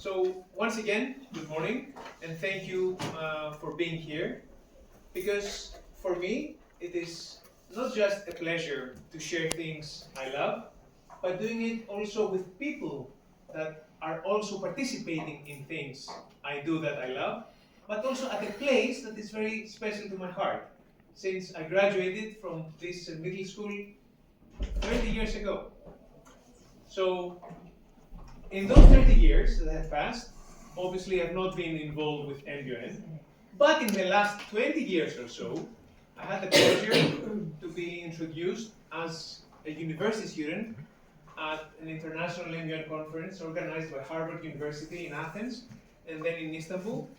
So once again, good morning, and thank you for being here, because for me it is not just a pleasure to share things I love, but doing it also with people that are also participating in things I do that I love, but also at a place that is very special to my heart, since I graduated from this middle school 30 years ago. So in those 30 years that have passed, obviously I've not been involved with MUN, but in the last 20 years or so, I had the pleasure to be introduced as a university student at an international MUN conference organized by Harvard University in Athens and then in Istanbul.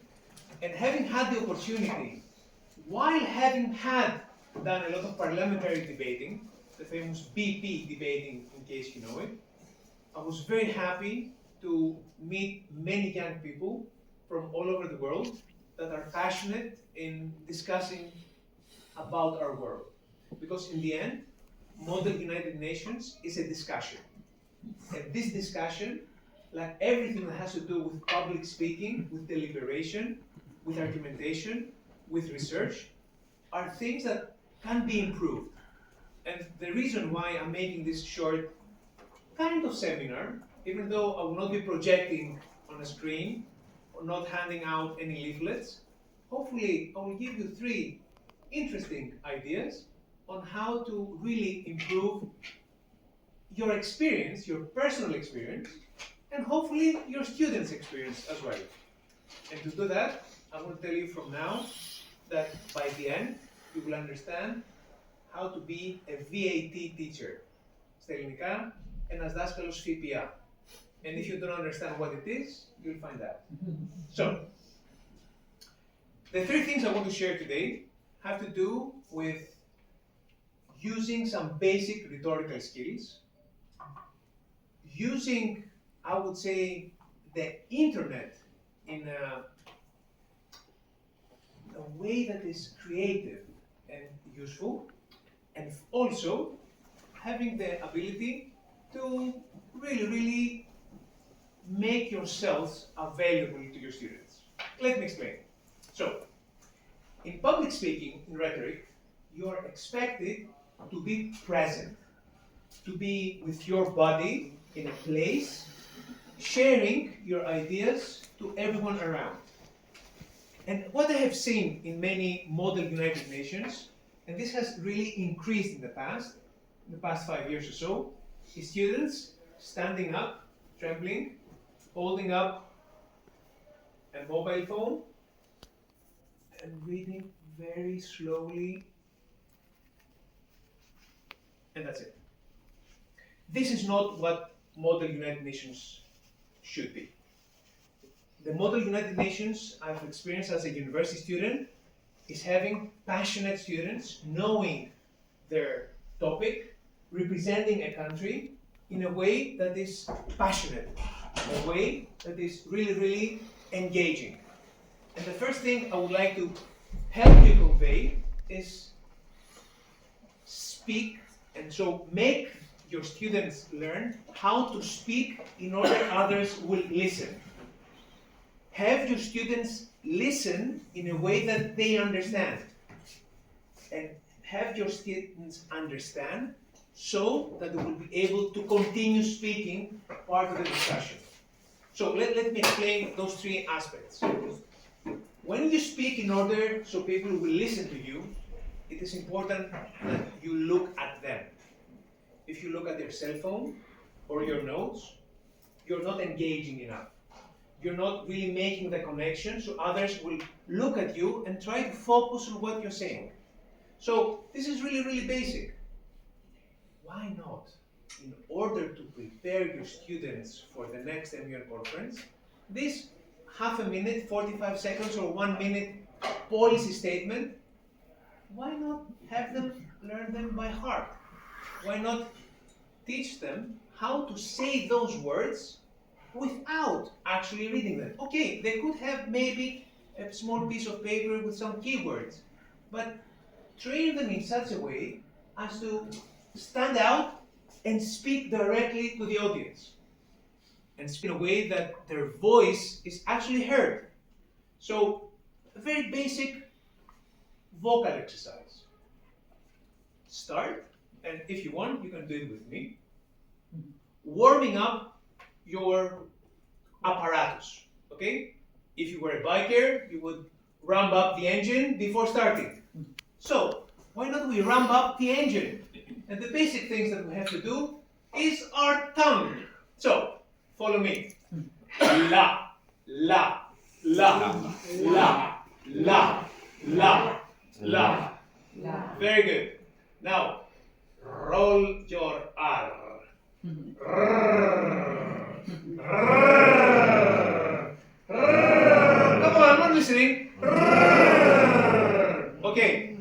And having had the opportunity, while having had done a lot of parliamentary debating, the famous BP debating, in case you know it, I was very happy to meet many young people from all over the world that are passionate in discussing about our world. Because in the end, Model United Nations is a discussion. And this discussion, like everything that has to do with public speaking, with deliberation, with argumentation, with research, are things that can be improved. And the reason why I'm making this short kind of seminar, even though I will not be projecting on a screen or not handing out any leaflets, hopefully I will give you 3 interesting ideas on how to really improve your experience, your personal experience, and hopefully your students' experience as well. And to do that, I will tell you from now that by the end, you will understand how to be a VAT teacher. Στα ελληνικά, ένας δάσκαλος ΦΠΑ. And if you don't understand what it is, you'll find out. So, the 3 things I want to share today have to do with using some basic rhetorical skills, using, I would say, the internet in a way that is creative and useful, and also having the ability to really make yourselves available to your students. Let me explain. So, in public speaking, in rhetoric, you are expected to be present, to be with your body in a place, sharing your ideas to everyone around. And what I have seen in many model United Nations, and this has really increased in the past 5 years or so, is students standing up, trembling, holding up a mobile phone, and reading very slowly, and that's it. This is not what Model United Nations should be. The Model United Nations I've experienced as a university student is having passionate students knowing their topic, representing a country in a way that is passionate, a way that is really engaging. And the first thing I would like to help you convey is speak, and so make your students learn how to speak in order others will listen. Have your students listen in a way that they understand. And have your students understand so that they will be able to continue speaking part of the discussion. So let me explain those 3 aspects. When you speak in order so people will listen to you, it is important that you look at them. If you look at their cell phone or your notes, you're not engaging enough. You're not really making the connection so others will look at you and try to focus on what you're saying. So this is really basic. Why not, in order to prepare your students for the next MUN conference, this half a minute, 45 seconds or 1 minute policy statement, why not have them learn them by heart? Why not teach them how to say those words without actually reading them? Okay, they could have maybe a small piece of paper with some keywords, but train them in such a way as to stand out and speak directly to the audience. and speak in a way that their voice is actually heard. So, a very basic vocal exercise. Start, and if you want, you can do it with me. Warming up your apparatus, okay? If you were a biker, you would ramp up the engine before starting. So, why not we ramp up the engine? And the basic things that we have to do is our tongue. So, follow me. La, la, la, la, la, la, la. Very good. Now, roll your R. Come on, I'm not listening. Okay,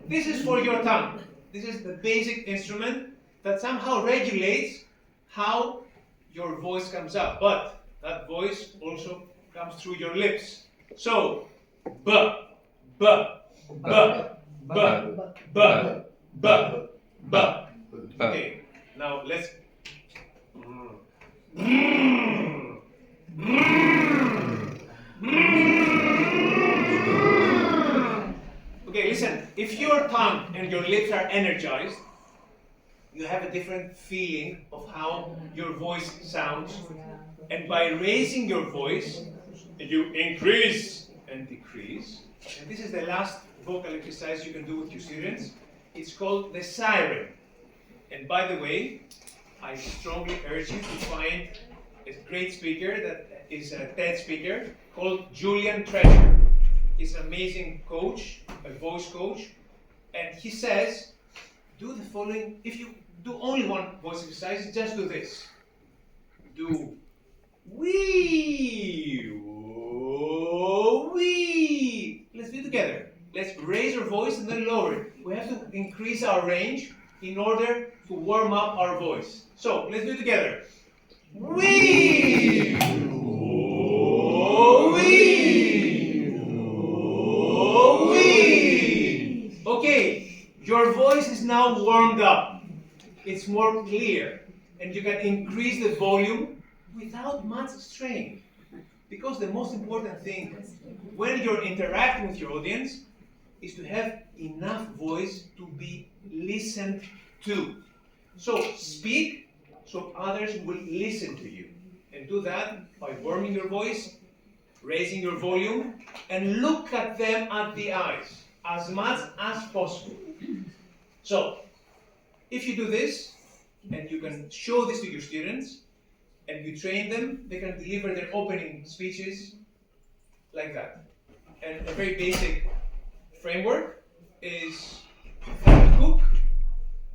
this is for your tongue. This is the basic instrument that somehow regulates how your voice comes up. But that voice also comes through your lips. So, b, b, b, b, b, b, b. Okay, now let's. Okay, listen, if your tongue and your lips are energized, you have a different feeling of how your voice sounds. And by raising your voice, you increase and decrease. And this is the last vocal exercise you can do with your students. It's called the siren. And by the way, I strongly urge you to find a great speaker that is a TED speaker called Julian Treasure. He's an amazing coach, a voice coach, and he says, do the following. If you do only one voice exercise, just do this. Do wee, woo, wee. Let's do it together. Let's raise our voice and then lower it. We have to increase our range in order to warm up our voice. So, let's do it together. Wee! Wee! Wee! Okay, your voice is now warmed up. It's more clear. And you can increase the volume without much strain. Because the most important thing when you're interacting with your audience is to have enough voice to be listened to. So speak so others will listen to you. And do that by warming your voice, raising your volume, and look at them at the eyes as much as possible. So, if you do this, and you can show this to your students, and you train them, they can deliver their opening speeches like that. And a very basic framework is have a hook,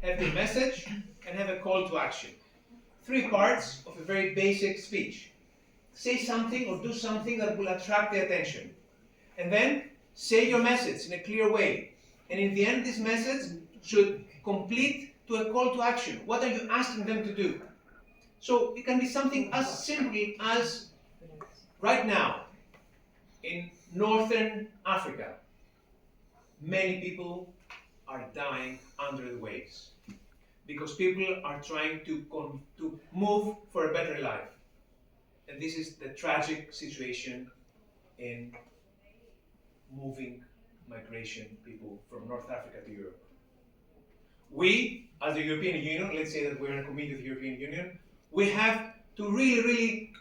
have the message, and have a call to action. 3 parts of a very basic speech. Say something or do something that will attract the attention. And then say your message in a clear way. And in the end, this message should complete to a call to action. What are you asking them to do? So it can be something as simple as right now in Northern Africa, many people are dying under the waves because people are trying to move for a better life. And this is the tragic situation in moving migration people from North Africa to Europe. We, as the European Union, let's say that we're in a committee of the European Union, we have to really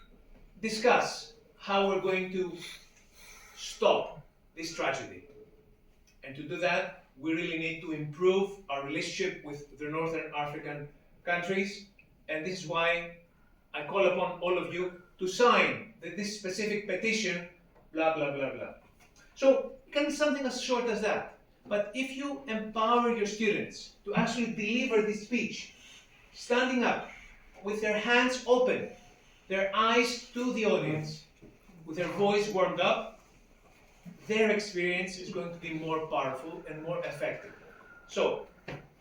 discuss how we're going to stop this tragedy. And to do that, we really need to improve our relationship with the Northern African countries. And this is why I call upon all of you to sign this specific petition, blah, blah, blah, blah. So it can be something as short as that. But if you empower your students to actually deliver this speech, standing up, with their hands open, their eyes to the audience, with their voice warmed up, their experience is going to be more powerful and more effective. So,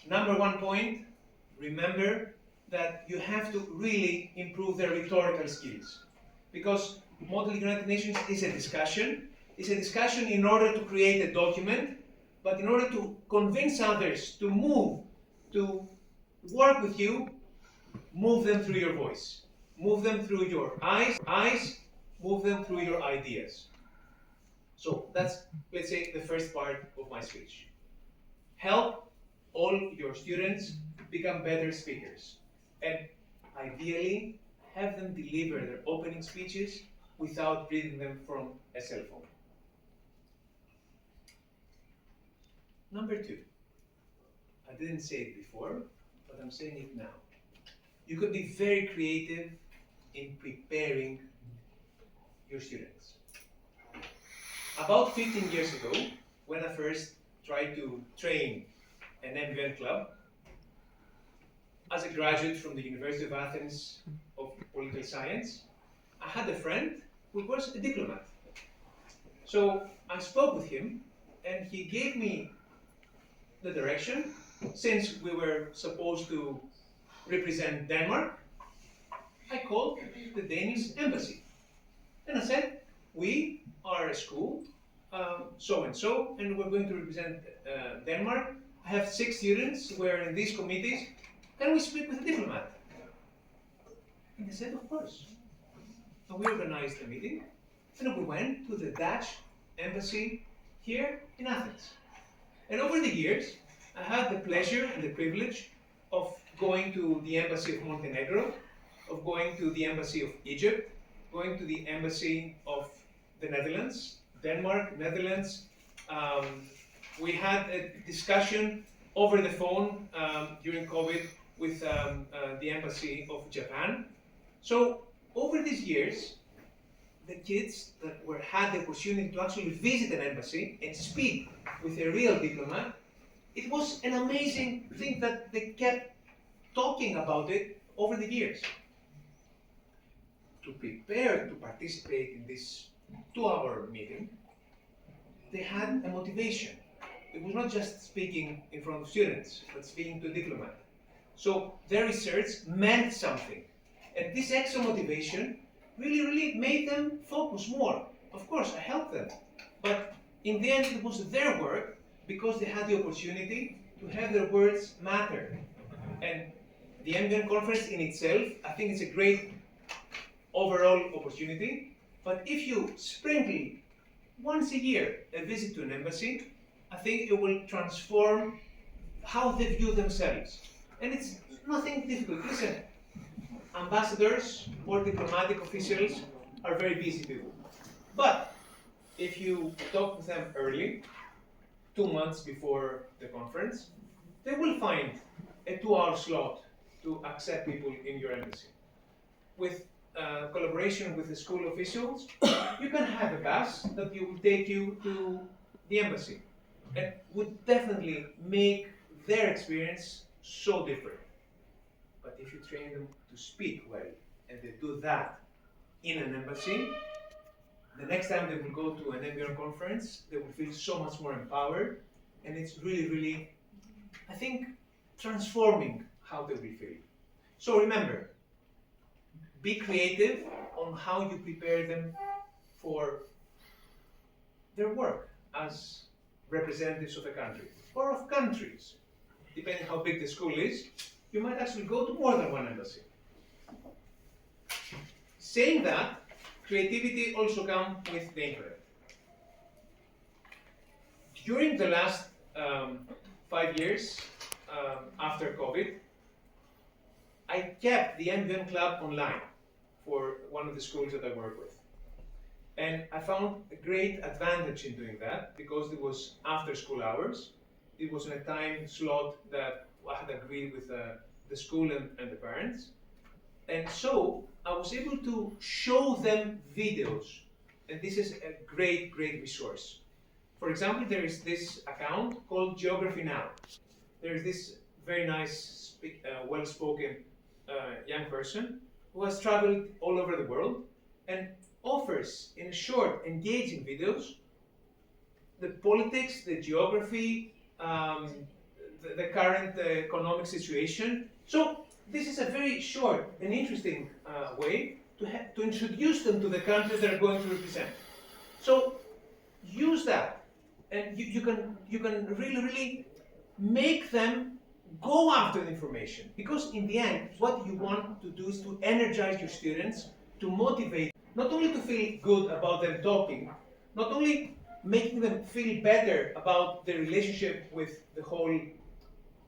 number 1 point, remember that you have to really improve their rhetorical skills. Because Model United Nations is a discussion. It's a discussion in order to create a document, but in order to convince others to move, to work with you, move them through your voice. move them through your eyes, move them through your ideas. So that's, let's say, the first part of my speech. Help all your students become better speakers, and ideally have them deliver their opening speeches without reading them from a cell phone. Number 2, I didn't say it before, but I'm saying it now. You could be very creative in preparing your students. About 15 years ago, when I first tried to train an MUN club, as a graduate from the University of Athens of Political Science, I had a friend who was a diplomat. So I spoke with him, and he gave me the direction. Since we were supposed to represent Denmark, I called the Danish embassy. And I said, we are a school, so-and-so, and we're going to represent Denmark. I have 6 students who are in these committees. Can we speak with a diplomat? And they said, of course. And we organized a meeting, and we went to the Dutch embassy here in Athens. And over the years, I had the pleasure and the privilege of going to the embassy of Montenegro, of going to the embassy of Egypt, going to the embassy of the Netherlands, Denmark, Netherlands. We had a discussion over the phone during COVID with the embassy of Japan. So over these years, the kids that had the opportunity to actually visit an embassy and speak with a real diplomat, it was an amazing thing that they kept talking about it over the years. To prepare to participate in this 2-hour meeting, they had a motivation. It was not just speaking in front of students, but speaking to a diplomat. So their research meant something. And this extra motivation really made them focus more. Of course, I helped them. But in the end, it was their work, because they had the opportunity to have their words matter. And the MUN conference in itself, I think it's a great overall opportunity. But if you sprinkle once a year a visit to an embassy, I think it will transform how they view themselves. And it's nothing difficult. Listen, ambassadors or diplomatic officials are very busy people. But if you talk with them early, 2 months before the conference, they will find a 2-hour slot to accept people in your embassy. With collaboration with the school officials, you can have a bus that will take you to the embassy, and would definitely make their experience so different. But if you train them to speak well, and they do that in an embassy, the next time they will go to an MUN conference, they will feel so much more empowered, and it's really, I think, transforming how they will feel. So remember, be creative on how you prepare them for their work as representatives of a country, or of countries. Depending how big the school is, you might actually go to more than one embassy. Saying that, creativity also comes with the internet. During the last 5 years after COVID, I kept the MUN Club online for one of the schools that I work with. And I found a great advantage in doing that, because it was after school hours. It was in a time slot that I had agreed with the school and the parents. And so I was able to show them videos. And this is a great resource. For example, there is this account called Geography Now. There is this very nice, well-spoken young person who has traveled all over the world and offers in short, engaging videos the politics, the geography, the current economic situation. So this is a very short and interesting way to introduce them to the countries they're going to represent. So use that, and you can really make them go after the information, because in the end, what you want to do is to energize your students, to motivate, not only to feel good about them talking, not only making them feel better about their relationship with the whole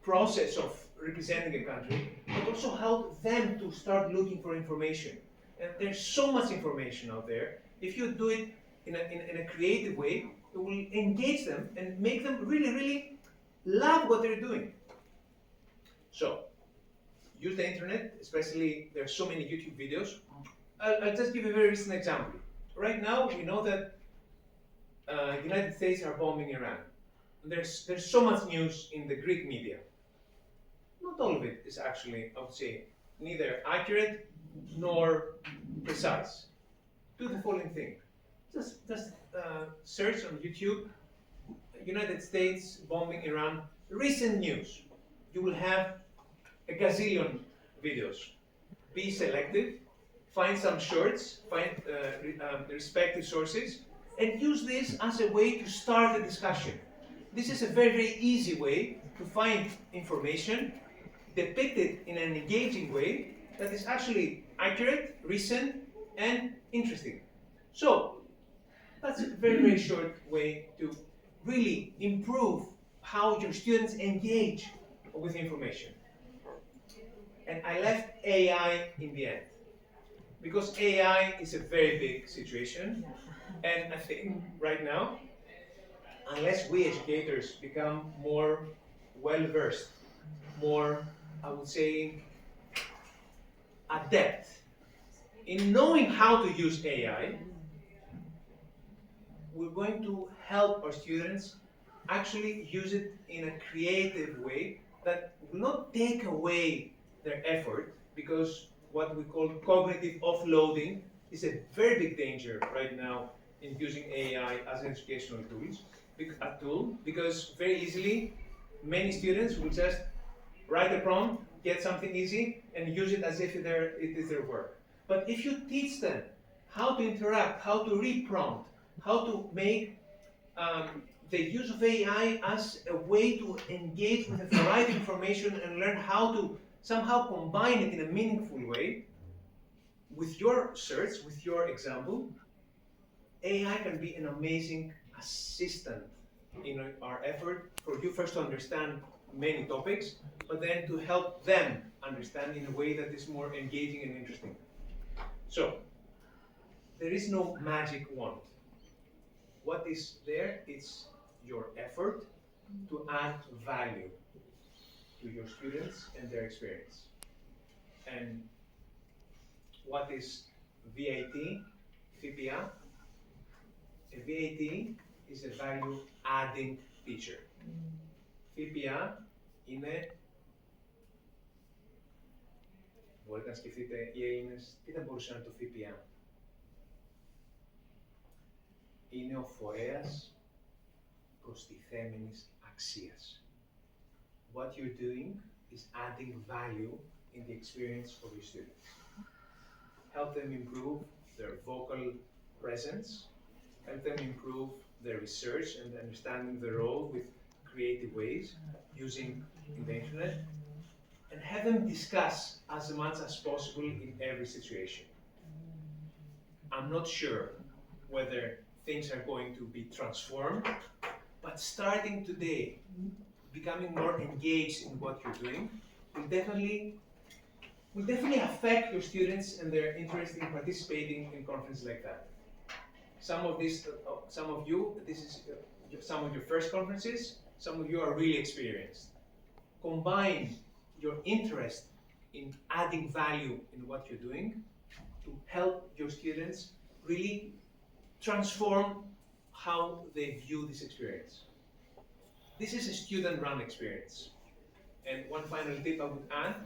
process of representing a country, but also help them to start looking for information. And there's so much information out there. If you do it in a creative way, it will engage them and make them really, really love what they're doing. So, use the internet, especially there are so many YouTube videos. I'll just give you a very recent example. Right now, we know that the United States are bombing Iran. There's so much news in the Greek media. Not all of it is actually, I would say, neither accurate nor precise. Do the following thing. Just search on YouTube, United States bombing Iran, recent news. You will have a gazillion videos. Be selective, find some shorts, find the respective sources, and use this as a way to start a discussion. This is a very, very easy way to find information, depict it in an engaging way that is actually accurate, recent, and interesting. So, that's a very, very short way to really improve how your students engage with information. And I left AI in the end, because AI is a very big situation, and I think right now, unless we educators become more well-versed, more, I would say, adept in knowing how to use AI, we're going to help our students actually use it in a creative way that will not take away their effort, because what we call cognitive offloading is a very big danger right now in using AI as an educational tool, because very easily many students will just write a prompt, get something easy, and use it as if it is their work. But if you teach them how to interact, how to reprompt, how to make the use of AI as a way to engage with a variety of information and learn how to somehow combine it in a meaningful way with your search, with your example, AI can be an amazing assistant in our effort for you first to understand many topics, but then to help them understand in a way that is more engaging and interesting. So, there is no magic wand. What is there? It's your effort to add value to your students and their experience. And what is VAT, FPA? A VAT is a value adding teacher. FPA είναι, μπορείτε να σκεφτείτε οι Έλληνες, τι θα μπορούσε να είναι το FPA? Είναι ο φορέας προστιθέμενης αξίας. What you're doing is adding value in the experience of your students. Help them improve their vocal presence, help them improve their research and understanding the role with creative ways, using the internet, and have them discuss as much as possible in every situation. I'm not sure whether things are going to be transformed, but starting today, becoming more engaged in what you're doing will definitely affect your students and their interest in participating in conferences like that. Some of you, this is some of your first conferences. Some of you are really experienced. Combine your interest in adding value in what you're doing to help your students really transform how they view this experience. This is a student-run experience. And one final tip I would add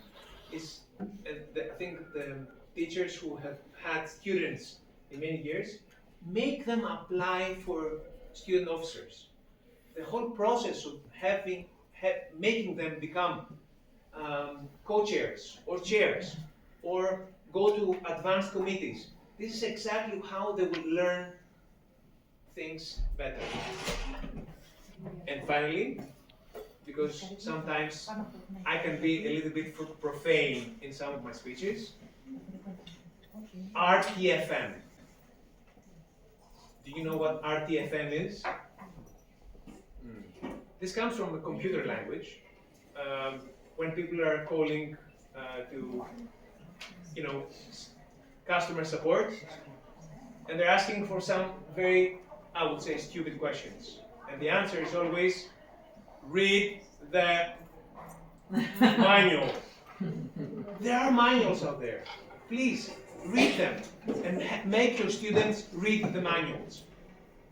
is, I think the teachers who have had students in many years, make them apply for student officers. The whole process of making them become co-chairs or chairs or go to advanced committees, this is exactly how they will learn things better. And finally, because sometimes I can be a little bit profane in some of my speeches. RTFM. Do you know what RTFM is? This comes from a computer language. When people are calling to, customer support, and they're asking for some very, I would say, stupid questions. And the answer is always, read the manual. There are manuals out there. Please, read them and make your students read the manuals.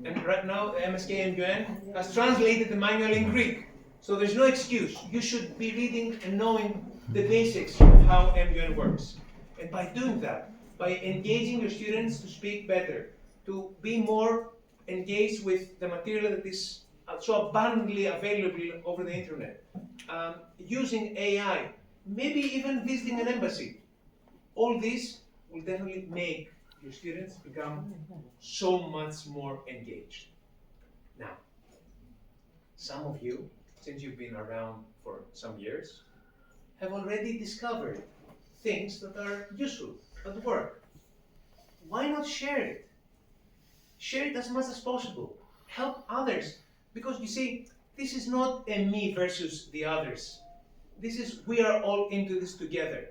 And right now, the MSK MUN has translated the manual in Greek. So there's no excuse. You should be reading and knowing the basics of how MUN works. And by doing that, by engaging your students to speak better, to be more engaged with the material that is so abundantly available over the internet, using AI, maybe even visiting an embassy, all this will definitely make your students become so much more engaged. Now, some of you, since you've been around for some years, have already discovered things that are useful at work. Why not share it? Share it as much as possible. Help others. Because you see, this is not a me versus the others. This is, we are all into this together.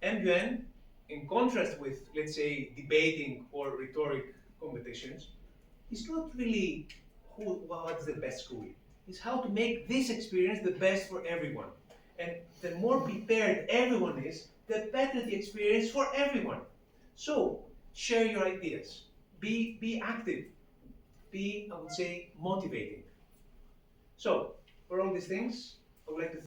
MUN, in contrast with, let's say, debating or rhetoric competitions, is not really what's the best school. It's how to make this experience the best for everyone. And the more prepared everyone is, the better the experience for everyone. So, share your ideas. Be active. Be, I would say, motivating. So, for all these things, I would like to